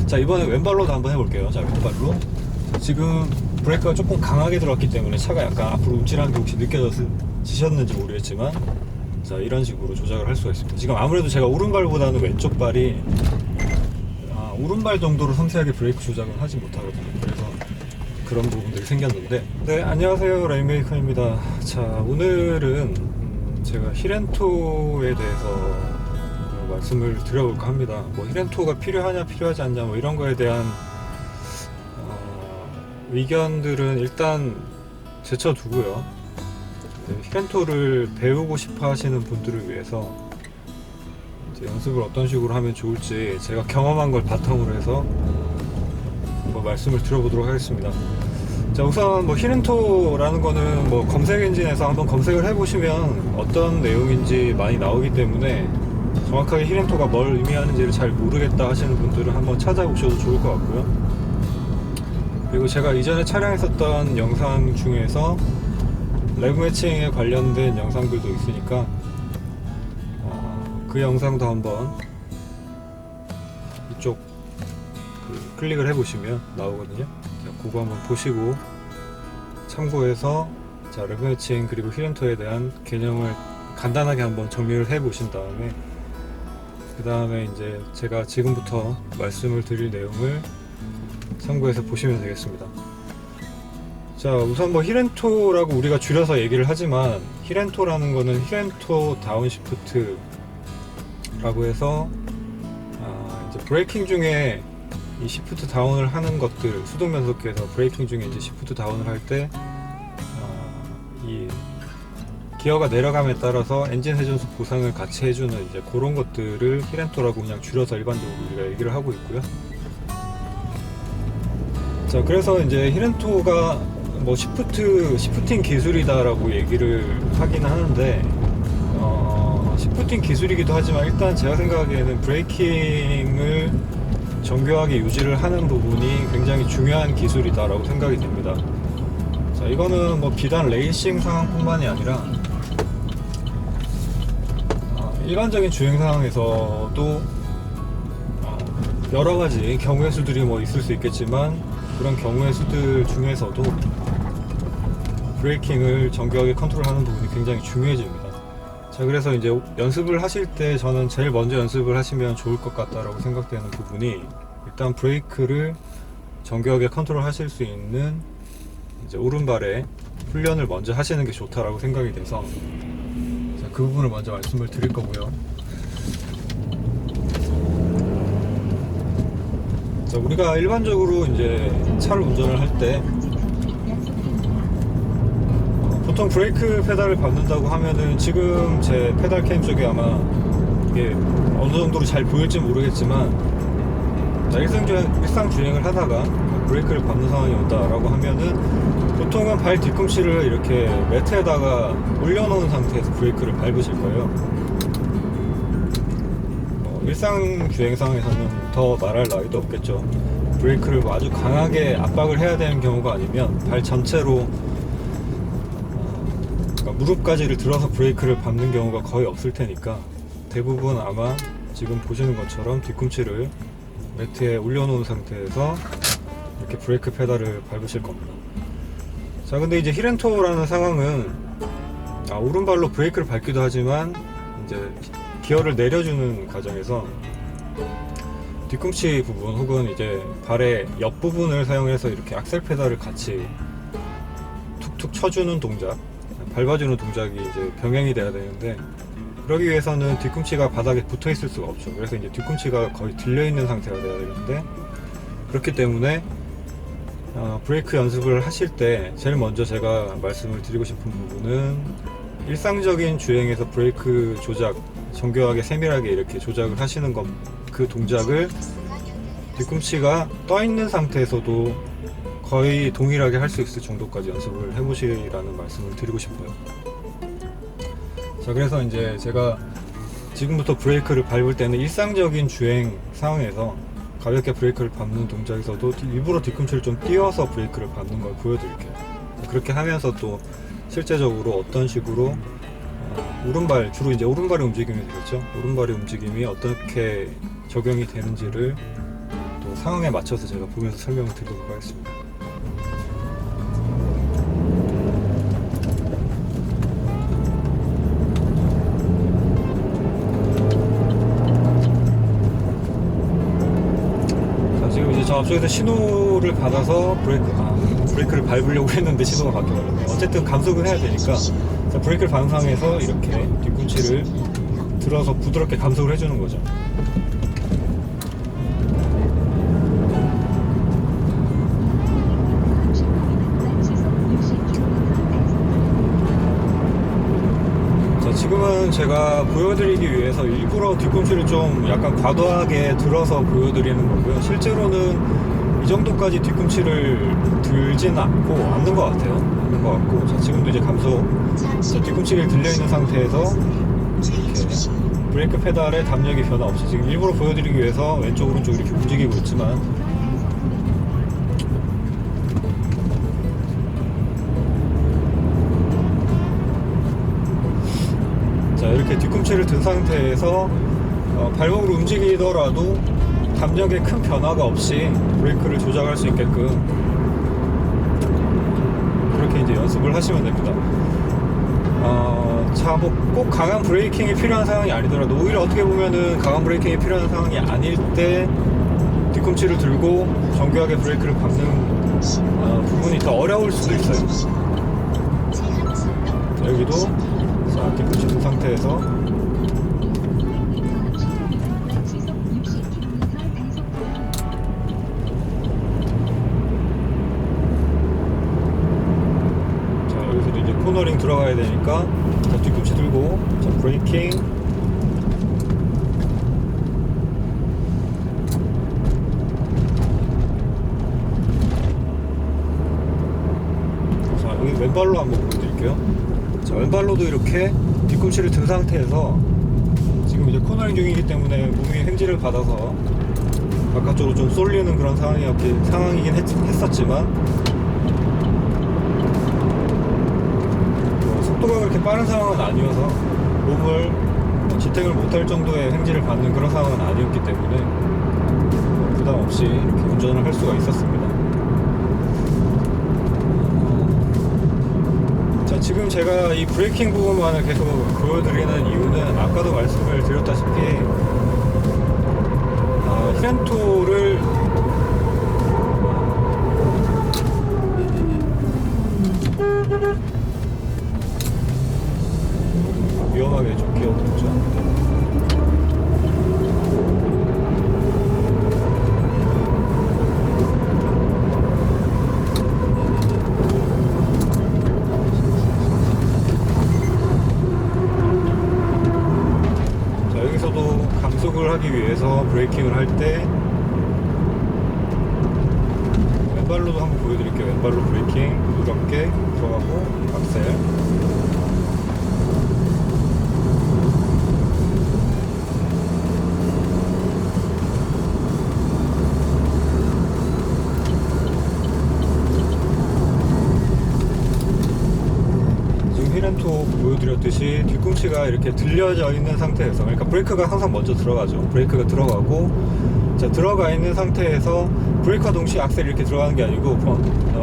자, 이번에 왼발로도 한번 해볼게요. 자, 왼발로. 자, 지금 브레이크가 조금 강하게 들어갔기 때문에 차가 약간 앞으로 움찔한 게 혹시 느껴지셨는지 모르겠지만, 자, 이런 식으로 조작을 할 수가 있습니다. 지금 아무래도 제가 오른발보다는 왼쪽 발이 오른발 정도로 섬세하게 브레이크 조작은 하지 못하거든요. 그래서 그런 부분들이 생겼는데, 네, 안녕하세요, 레인메이커입니다. 자, 오늘은 제가 힐앤토에 대해서 말씀을 드려볼까 합니다. 뭐 힐앤토가 필요하냐 필요하지 않냐 뭐 이런 거에 대한 의견들은 일단 제쳐두고요. 힐앤토를 배우고 싶어 하시는 분들을 위해서 이제 연습을 어떤 식으로 하면 좋을지 제가 경험한 걸 바탕으로 해서 한번 말씀을 드려보도록 하겠습니다. 자, 우선 뭐 힐앤토라는 거는 뭐 검색 엔진에서 한번 검색을 해보시면 어떤 내용인지 많이 나오기 때문에 정확하게 힐앤토가 뭘 의미하는지를 잘 모르겠다 하시는 분들은 한번 찾아보셔도 좋을 것 같고요. 그리고 제가 이전에 촬영했었던 영상 중에서 레그 매칭에 관련된 영상들도 있으니까 그 영상도 한번 이쪽 클릭을 해보시면 나오거든요. 자, 그거 한번 보시고 참고해서 자, 레그 매칭 그리고 힐앤토에 대한 개념을 간단하게 한번 정리를 해 보신 다음에 그 다음에 이제 제가 지금부터 말씀을 드릴 내용을 참고해서 보시면 되겠습니다. 자, 우선 뭐 힐앤토라고 우리가 줄여서 얘기를 하지만 힐앤토라는 거는 힐앤토 다운시프트 라고 해서 이제 브레이킹 중에 이 시프트 다운을 하는 것들, 수동 변속기에서 브레이킹 중에 이제 시프트 다운을 할 때 이 기어가 내려감에 따라서 엔진 회전수 보상을 같이 해주는 이제 그런 것들을 힐앤토라고 그냥 줄여서 일반적으로 우리가 얘기를 하고 있고요. 자, 그래서 이제 힐앤토가 뭐 시프팅 기술이다라고 얘기를 하긴 하는데 시프팅 기술이기도 하지만 일단 제가 생각하기에는 브레이킹을 정교하게 유지를 하는 부분이 굉장히 중요한 기술이다라고 생각이 됩니다. 자, 이거는 뭐 비단 레이싱 상황뿐만이 아니라 일반적인 주행 상황에서도 여러 가지 경우의 수들이 뭐 있을 수 있겠지만 그런 경우의 수들 중에서도 브레이킹을 정교하게 컨트롤하는 부분이 굉장히 중요해집니다. 자, 그래서 이제 연습을 하실 때 저는 제일 먼저 연습을 하시면 좋을 것 같다라고 생각되는 부분이 일단 브레이크를 정교하게 컨트롤 하실 수 있는 이제 오른발에 훈련을 먼저 하시는 게 좋다라고 생각이 돼서 자, 그 부분을 먼저 말씀을 드릴 거고요. 자, 우리가 일반적으로 이제 차를 운전을 할 때 보통 브레이크 페달을 밟는다고 하면은 지금 제 페달 캠 쪽에 아마 이게 어느 정도로 잘 보일지 모르겠지만 일상 주행을 하다가 브레이크를 밟는 상황이 온다라고 하면은 보통은 발 뒤꿈치를 이렇게 매트에다가 올려놓은 상태에서 브레이크를 밟으실 거예요. 일상 주행 상황에서는 더 말할 나위도 없겠죠. 브레이크를 뭐 아주 강하게 압박을 해야 되는 경우가 아니면 발 전체로 무릎까지를 들어서 브레이크를 밟는 경우가 거의 없을 테니까 대부분 아마 지금 보시는 것처럼 뒤꿈치를 매트에 올려놓은 상태에서 이렇게 브레이크 페달을 밟으실 겁니다. 자, 근데 이제 힐앤토라는 상황은 오른발로 브레이크를 밟기도 하지만 이제 기어를 내려주는 과정에서 뒤꿈치 부분 혹은 이제 발의 옆부분을 사용해서 이렇게 악셀 페달을 같이 툭툭 쳐주는 동작, 밟아주는 동작이 이제 병행이 돼야 되는데 그러기 위해서는 뒤꿈치가 바닥에 붙어 있을 수가 없죠. 그래서 이제 뒤꿈치가 거의 들려 있는 상태가 돼야 되는데 그렇기 때문에 브레이크 연습을 하실 때 제일 먼저 제가 말씀을 드리고 싶은 부분은 일상적인 주행에서 브레이크 조작 정교하게 세밀하게 이렇게 조작을 하시는 것, 그 동작을 뒤꿈치가 떠 있는 상태에서도 거의 동일하게 할 수 있을 정도까지 연습을 해보시라는 말씀을 드리고 싶어요. 자, 그래서 이제 제가 지금부터 브레이크를 밟을 때는 일상적인 주행 상황에서 가볍게 브레이크를 밟는 동작에서도 일부러 뒤꿈치를 좀 띄워서 브레이크를 밟는 걸 보여드릴게요. 그렇게 하면서 또 실제적으로 어떤 식으로 오른발, 주로 이제 오른발의 움직임이 되겠죠. 오른발의 움직임이 어떻게 적용이 되는지를 또 상황에 맞춰서 제가 보면서 설명을 드리도록 하겠습니다. 자, 지금 이제 저 앞쪽에서 신호를 받아서 브레이크를 밟으려고 했는데 신호가 바뀌어버렸네요. 어쨌든 감속은 해야 되니까, 자, 브레이크를 밟은 상황에서 이렇게 뒤꿈치를 들어서 부드럽게 감속을 해주는 거죠. 자, 지금은 제가 보여드리기 위해서 일부러 뒤꿈치를 좀 약간 과도하게 들어서 보여드리는 거고요. 실제로는 이 정도까지 뒤꿈치를 들지는 않는 것 같아요. 않는 것 같고, 자, 지금도 이제 자, 뒤꿈치를 들려있는 상태에서 이렇게 브레이크 페달의 담력이 변화 없이 지금 일부러 보여드리기 위해서 왼쪽 오른쪽 이렇게 움직이고 있지만, 자, 이렇게 뒤꿈치를 든 상태에서 발목으로 움직이더라도 담력에 큰 변화가 없이 브레이크를 조작할 수 있게끔 그렇게 이제 연습을 하시면 됩니다. 자, 뭐 꼭 강한 브레이킹이 필요한 상황이 아니더라도, 오히려 어떻게 보면은 강한 브레이킹이 필요한 상황이 아닐 때 뒤꿈치를 들고 정교하게 브레이크를 밟는 부분이 더 어려울 수도 있어요. 자, 여기도 자, 뒤꿈치 든 상태에서 자, 여기서도 이제 코너링 들어가야 되니까, 자, 뒤꿈치 들고, 자, 브레이킹, 자, 여기 왼발로 한번 보여드릴게요. 자, 왼발로도 이렇게 뒤꿈치를 든 상태에서 지금 이제 코너링 중이기 때문에 몸이 횡지를 받아서 바깥쪽으로 좀 쏠리는 그런 상황이긴 했었지만, 속도가 그렇게 빠른 상황은 아니어서 몸을 지탱을 못할 정도의 횡지를 받는 그런 상황은 아니었기 때문에 부담 없이 이렇게 운전을 할 수가 있었습니다. 자, 지금 제가 이 브레이킹 부분만을 계속 보여드리는 이유는, 아까도 말씀을 드렸다시피 히렌토를 위험하게 좀 끼어들었죠. 자, 여기서도 감속을 하기 위해서 브레이킹을 할 때 왼발로도 한번 보여드릴게요. 왼발로 브레이킹 부드럽게 들어가고 악셀. 히렌토 보여드렸듯이 뒤꿈치가 이렇게 들려져 있는 상태에서, 그러니까 브레이크가 항상 먼저 들어가죠. 브레이크가 들어가고, 자, 들어가 있는 상태에서 브레이크와 동시에 악셀이 이렇게 들어가는 게 아니고,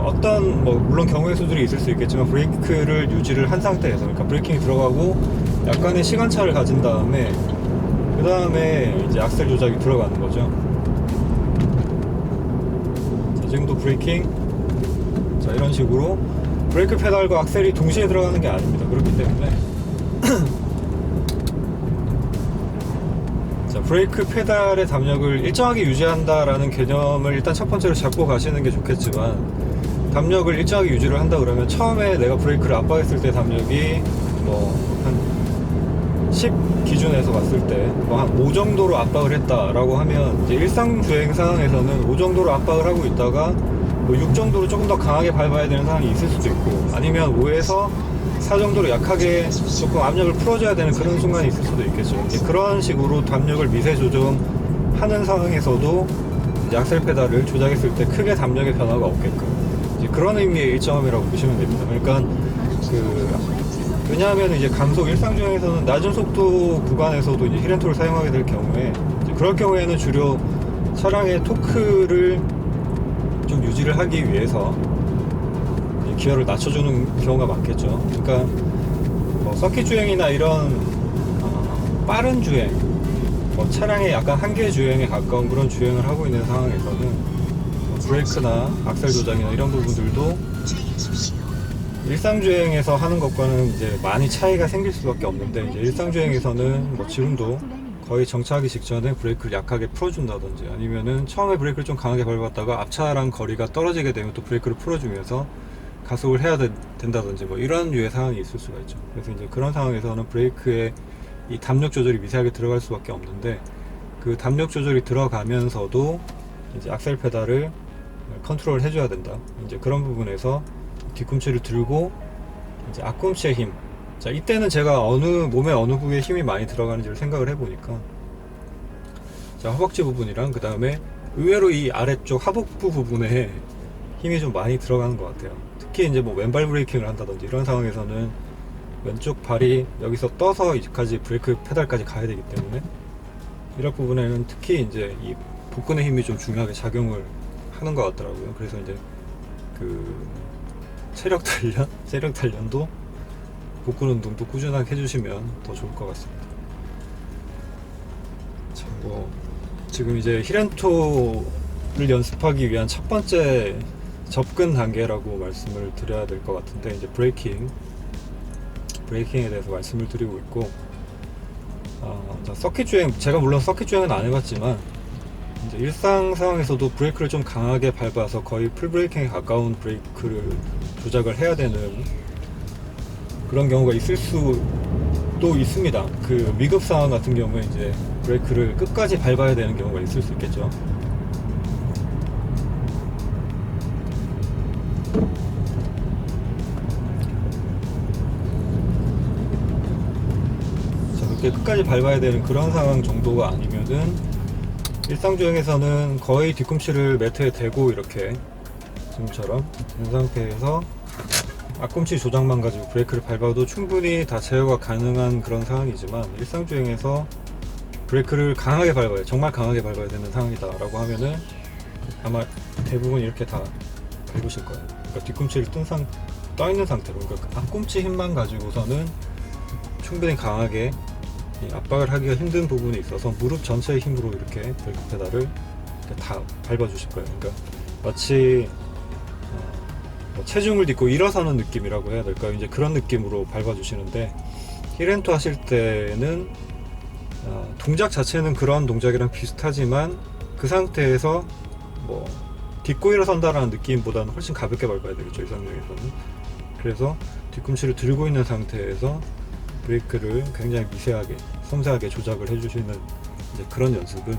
어떤 물론 경우의 수들이 있을 수 있겠지만, 브레이크를 유지를 한 상태에서, 그러니까 브레이킹이 들어가고 약간의 시간차를 가진 다음에 그 다음에 이제 악셀 조작이 들어가는 거죠. 자, 지금도 브레이킹, 자, 이런 식으로 브레이크 페달과 악셀이 동시에 들어가는 게 아닙니다. 그렇기 때문에 자, 브레이크 페달의 담력을 일정하게 유지한다라는 개념을 일단 첫 번째로 잡고 가시는 게 좋겠지만, 담력을 일정하게 유지를 한다 그러면 처음에 내가 브레이크를 압박했을 때 담력이 한 10 기준에서 봤을 때 한 5 정도로 압박을 했다라고 하면, 이제 일상 주행 상황에서는 5 정도로 압박을 하고 있다가 6 정도로 조금 더 강하게 밟아야 되는 상황이 있을 수도 있고, 아니면 5에서 4 정도로 약하게 조금 압력을 풀어줘야 되는 그런 순간이 있을 수도 있겠죠. 이제 그런 식으로 담력을 미세 조정하는 상황에서도 이제 악셀 페달을 조작했을 때 크게 담력의 변화가 없게끔, 이제 그런 의미의 일정함이라고 보시면 됩니다. 그러니까 왜냐하면 이제 감속 일상 주행에서는 낮은 속도 구간에서도 이제 히렌토를 사용하게 될 경우에, 이제 그럴 경우에는 주로 차량의 토크를 좀 유지를 하기 위해서 이 기어를 낮춰주는 경우가 많겠죠. 그러니까 뭐 서킷 주행이나 이런 빠른 주행, 뭐 차량의 약간 한계 주행에 가까운 그런 주행을 하고 있는 상황에서는 뭐 브레이크나 악셀 조작이나 이런 부분들도 일상 주행에서 하는 것과는 이제 많이 차이가 생길 수밖에 없는데, 이제 일상 주행에서는 뭐 지금도 거의 정차하기 직전에 브레이크를 약하게 풀어준다든지, 아니면은 처음에 브레이크를 좀 강하게 밟았다가 앞차랑 거리가 떨어지게 되면 또 브레이크를 풀어주면서 가속을 해야 된다든지 뭐 이런 류의 상황이 있을 수가 있죠. 그래서 이제 그런 상황에서는 브레이크에 이 담력 조절이 미세하게 들어갈 수밖에 없는데, 그 담력 조절이 들어가면서도 이제 악셀 페달을 컨트롤 해줘야 된다. 이제 그런 부분에서 뒤꿈치를 들고 이제 앞꿈치의 힘. 자, 이때는 제가 몸의 어느 부위에 힘이 많이 들어가는지를 생각을 해보니까, 자, 허벅지 부분이랑 그 다음에 의외로 이 아래쪽 하복부 부분에 힘이 좀 많이 들어가는 것 같아요. 특히 이제 뭐 왼발 브레이킹을 한다든지 이런 상황에서는 왼쪽 발이 여기서 떠서 이제까지 브레이크 페달까지 가야 되기 때문에, 이런 부분에는 특히 이제 이 복근의 힘이 좀 중요하게 작용을 하는 것 같더라고요. 그래서 이제 그 체력 단련도 복근 운동도 꾸준하게 해주시면 더 좋을 것 같습니다. 자, 뭐 지금 이제 힐앤토를 연습하기 위한 첫 번째 접근 단계라고 말씀을 드려야 될 것 같은데, 이제 브레이킹에 대해서 말씀을 드리고 있고, 자, 서킷 주행, 제가 물론 서킷 주행은 안 해봤지만 이제 일상 상황에서도 브레이크를 좀 강하게 밟아서 거의 풀 브레이킹에 가까운 브레이크를 조작을 해야 되는 그런 경우가 있을 수도 있습니다. 그 위급 상황 같은 경우에 이제 브레이크를 끝까지 밟아야 되는 경우가 있을 수 있겠죠. 자, 그렇게 끝까지 밟아야 되는 그런 상황 정도가 아니면은 일상주행에서는 거의 뒤꿈치를 매트에 대고 이렇게 지금처럼 이 상태에서 앞꿈치 조작만 가지고 브레이크를 밟아도 충분히 다 제어가 가능한 그런 상황이지만, 일상주행에서 브레이크를 강하게 밟아야, 정말 강하게 밟아야 되는 상황이다 라고 하면은 아마 대부분 이렇게 다 밟으실 거예요. 그러니까 뒤꿈치를 떠 있는 상태로, 그러니까 앞꿈치 힘만 가지고서는 충분히 강하게 압박을 하기가 힘든 부분이 있어서 무릎 전체의 힘으로 이렇게 브레이크 페달을 이렇게 다 밟아주실 거예요. 그러니까 마치 뭐 체중을 딛고 일어서는 느낌이라고 해야 될까요? 이제 그런 느낌으로 밟아주시는데, 힐앤토 하실 때는 동작 자체는 그런 동작이랑 비슷하지만 그 상태에서 뭐 딛고 일어선다라는 느낌보다는 훨씬 가볍게 밟아야 되겠죠, 일상중에서는. 그래서 뒤꿈치를 들고 있는 상태에서 브레이크를 굉장히 미세하게, 섬세하게 조작을 해주시는 이제 그런 연습을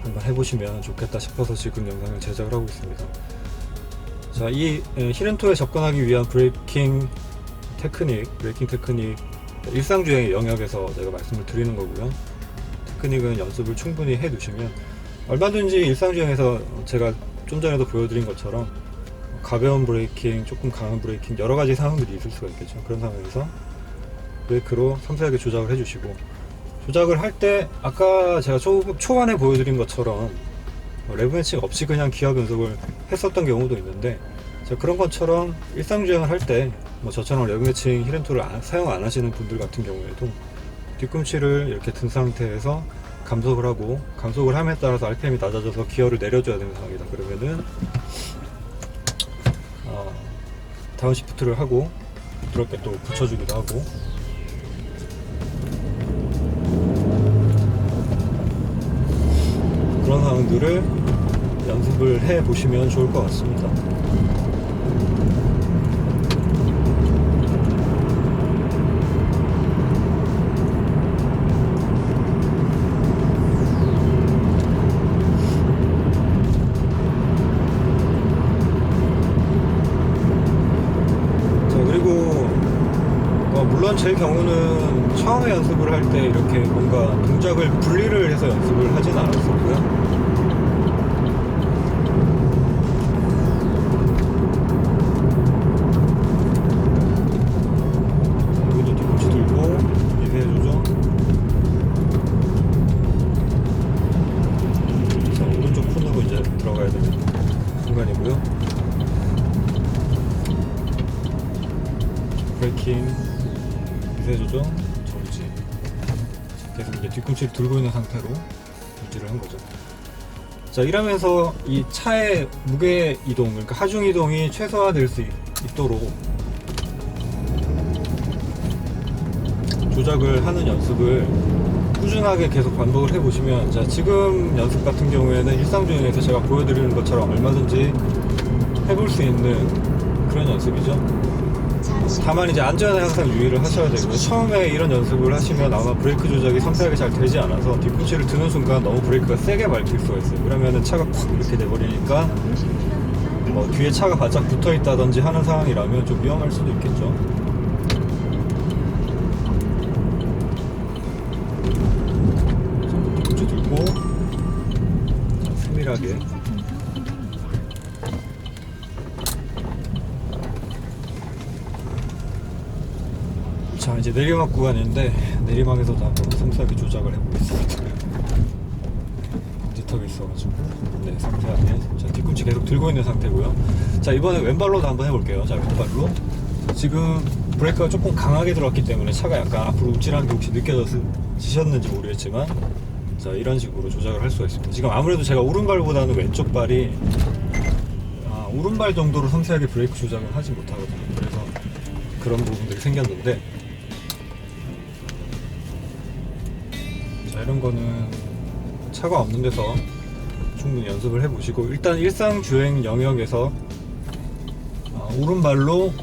한번 해보시면 좋겠다 싶어서 지금 영상을 제작을 하고 있습니다. 자, 이 힐앤토에 접근하기 위한 브레이킹 테크닉, 일상주행의 영역에서 제가 말씀을 드리는 거고요. 테크닉은 연습을 충분히 해 두시면 얼마든지 일상주행에서 제가 좀 전에도 보여드린 것처럼 가벼운 브레이킹, 조금 강한 브레이킹, 여러 가지 상황들이 있을 수가 있겠죠. 그런 상황에서 브레이크로 섬세하게 조작을 해주시고, 조작을 할 때 아까 제가 초반에 보여드린 것처럼 레브 매칭 없이 그냥 기어 변속을 했었던 경우도 있는데, 그런 것처럼 일상주행을 할 때 뭐 저처럼 레브 매칭 힐앤토를 사용 안 하시는 분들 같은 경우에도 뒤꿈치를 이렇게 든 상태에서 감속을 하고, 감속을 함에 따라서 RPM이 낮아져서 기어를 내려줘야 되는 상황이다. 그러면은 다운시프트를 하고 부드럽게 또 붙여주기도 하고, 그런 상황들을 연습을 해 보시면 좋을 것 같습니다. 물론 제 경우는 처음에 연습을 할 때 이렇게 뭔가 동작을 분리를 해서 연습을 하진 않았었고요. 여기도 뒤꿈치 들고 미세해주죠. 되고요. 브레이킹, 미세 조정, 정지. 계속 이제 뒤꿈치를 들고 있는 상태로 유지를 한 거죠. 자, 이러면서 이 차의 무게 이동, 그러니까 하중 이동이 최소화될 수 있도록 조작을 하는 연습을 꾸준하게 계속 반복을 해보시면, 자, 지금 연습 같은 경우에는 일상주행에서 제가 보여드리는 것처럼 얼마든지 해볼 수 있는 그런 연습이죠. 다만 이제 안전에 항상 유의를 하셔야 되고요. 처음에 이런 연습을 하시면 아마 브레이크 조작이 섬세하게 잘 되지 않아서 뒤꿈치를 드는 순간 너무 브레이크가 세게 밟힐 수가 있어요. 그러면은 차가 콱 이렇게 돼버리니까 뭐 뒤에 차가 바짝 붙어 있다든지 하는 상황이라면 좀 위험할 수도 있겠죠. 뒤꿈치 들고 자, 세밀하게. 자, 이제 내리막 구간인데 내리막에서도 한번 섬세하게 조작을 해보겠습니다. 뒤턱이 있어가지고 네, 섬세하게. 자, 뒤꿈치 계속 들고 있는 상태고요. 자, 이번에 왼발로도 한번 해볼게요. 자, 왼발로. 지금 브레이크가 조금 강하게 들어왔기 때문에 차가 약간 앞으로 움찔하는 게 혹시 느껴지셨는지 모르겠지만, 자, 이런 식으로 조작을 할 수가 있습니다. 지금 아무래도 제가 오른발보다는 왼쪽 발이 오른발 정도로 섬세하게 브레이크 조작을 하지 못하거든요. 그래서 그런 부분들이 생겼는데, 자, 이런 거는 차가 없는 데서 충분히 연습을 해보시고, 일단 일상 주행 영역에서 오른발로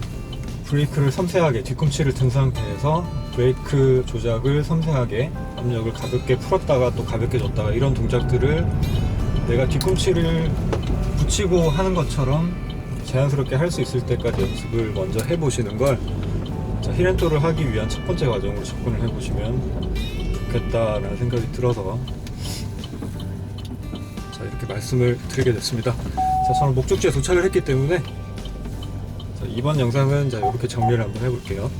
브레이크를 섬세하게, 뒤꿈치를 든 상태에서 브레이크 조작을 섬세하게, 압력을 가볍게 풀었다가 또 가볍게 줬다가 이런 동작들을 내가 뒤꿈치를 붙이고 하는 것처럼 자연스럽게 할 수 있을 때까지 연습을 먼저 해보시는 걸, 자, 힐앤토를 하기 위한 첫 번째 과정으로 접근을 해보시면 좋겠다라는 생각이 들어서 자, 이렇게 말씀을 드리게 됐습니다. 자, 저는 목적지에 도착을 했기 때문에 자, 이번 영상은 자, 이렇게 정리를 한번 해볼게요.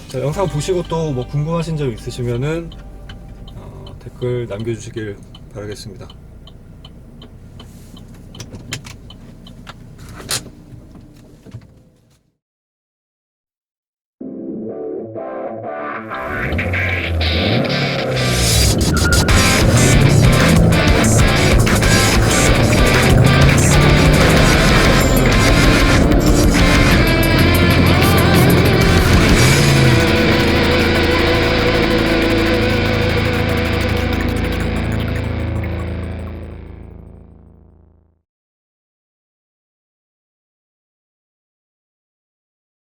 자, 영상 보시고 또 뭐 궁금하신 점 있으시면은 댓글 남겨주시길 바라겠습니다.